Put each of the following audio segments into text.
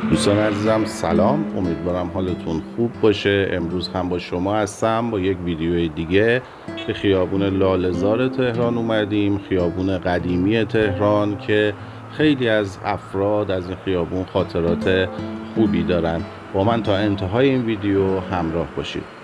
دوستان عزیزم سلام، امیدوارم حالتون خوب باشه. امروز هم با شما هستم با یک ویدیوی دیگه. به خیابون لاله‌زار تهران اومدیم، خیابون قدیمی تهران که خیلی از افراد از این خیابون خاطرات خوبی دارن. با من تا انتهای این ویدیو همراه باشید.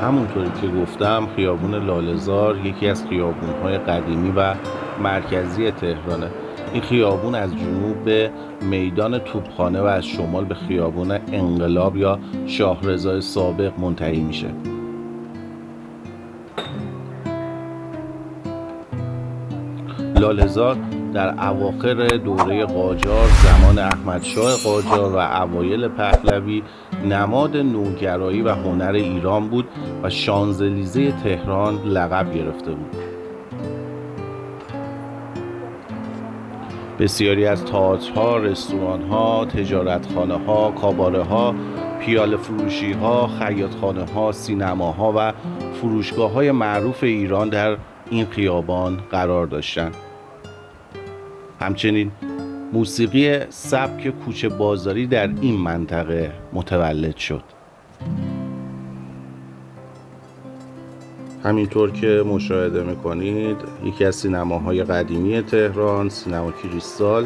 همونطوری که گفتم خیابون لاله‌زار یکی از خیابون‌های قدیمی و مرکزی تهرانه. این خیابون از جنوب به میدان توپخانه و از شمال به خیابون انقلاب یا شاهرضا سابق منتهی میشه. لاله‌زار در اواخر دوره قاجار، زمان احمدشاه قاجار و اوایل پهلوی نماد نوگرایی و هنر ایران بود و شانزلیزه تهران لقب گرفته بود. بسیاری از تئاترها، رستوران‌ها، تجارتخانه‌ها، کاباره‌ها، پیاله فروشی‌ها، خیاطخانه‌ها، سینماها و فروشگاه‌های معروف ایران در این خیابان قرار داشتند. همچنین موسیقی سبک کوچه بازاری در این منطقه متولد شد. همینطور که مشاهده میکنید یکی از سینماهای قدیمی تهران، سینما کریستال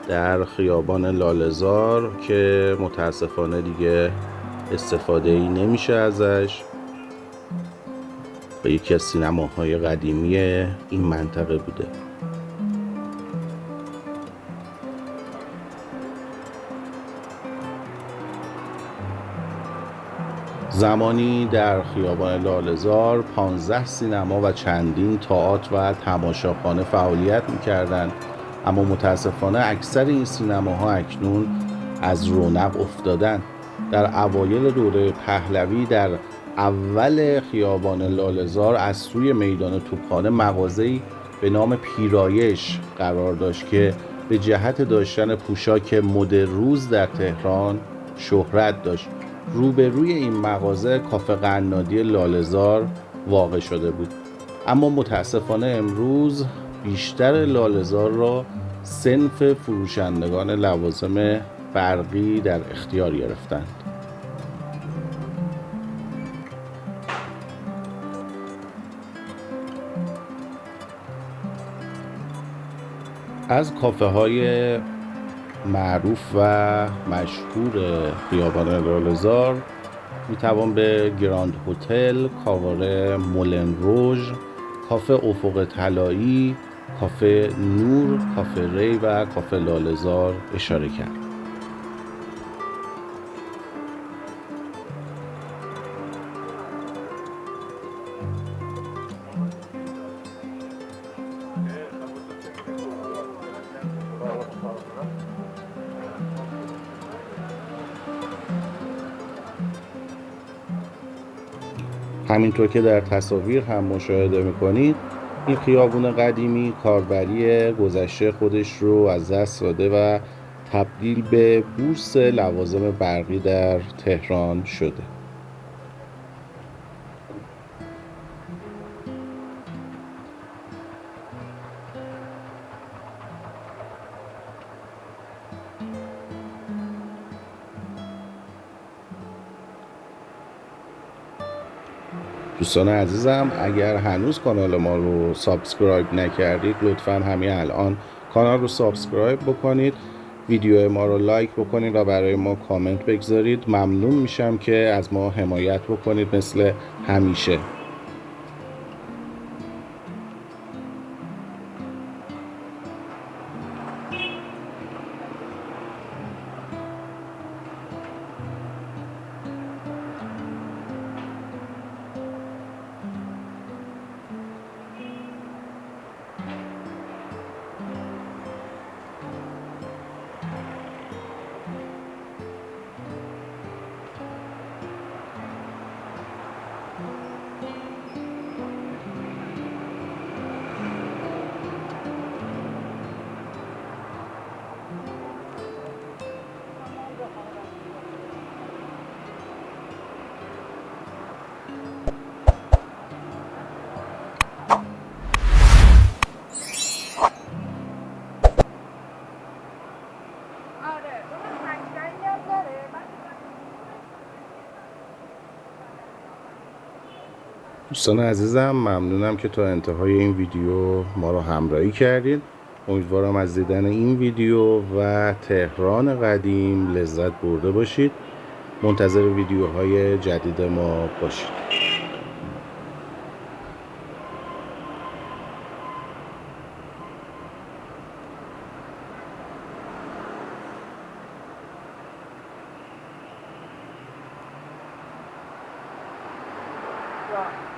در خیابان لاله‌زار که متاسفانه دیگه استفاده ای نمیشه ازش و یکی از سینماهای قدیمی این منطقه بوده. زمانی در خیابان لاله‌زار 15 سینما و چندین تئاتر و تماشاخانه فعالیت می‌کردند، اما متاسفانه اکثر این سینماها اکنون از رونق افتادند. در اوایل دوره پهلوی در اول خیابان لاله‌زار از سوی میدان توپخانه مغازه‌ای به نام پیرایش قرار داشت که به جهت داشتن پوشاک مد روز در تهران شهرت داشت. روبروی این مغازه کافه قنادی لاله‌زار واقع شده بود، اما متاسفانه امروز بیشتر لاله‌زار را صنف فروشندگان لوازم برقی در اختیار گرفتند. از کافه های معروف و مشهور خیابان لاله‌زار میتوان به گراند هتل، کاواره مولن روژ، کافه افق طلایی، کافه نور، کافه ری و کافه لاله‌زار اشاره کرد. همینطور که در تصاویر هم مشاهده میکنید این خیابون قدیمی کاربری گذشته خودش رو از دست داده و تبدیل به بورس لوازم برقی در تهران شده. دوستان عزیزم اگر هنوز کانال ما رو سابسکرایب نکردید لطفاً همین الان کانال رو سابسکرایب بکنید، ویدیو ما رو لایک بکنید و برای ما کامنت بگذارید. ممنون میشم که از ما حمایت بکنید مثل همیشه. دوستان عزیزم ممنونم که تا انتهای این ویدیو ما رو همراهی کردید. امیدوارم از دیدن این ویدیو و تهران قدیم لذت برده باشید. منتظر ویدیوهای جدید ما باشید. Yeah.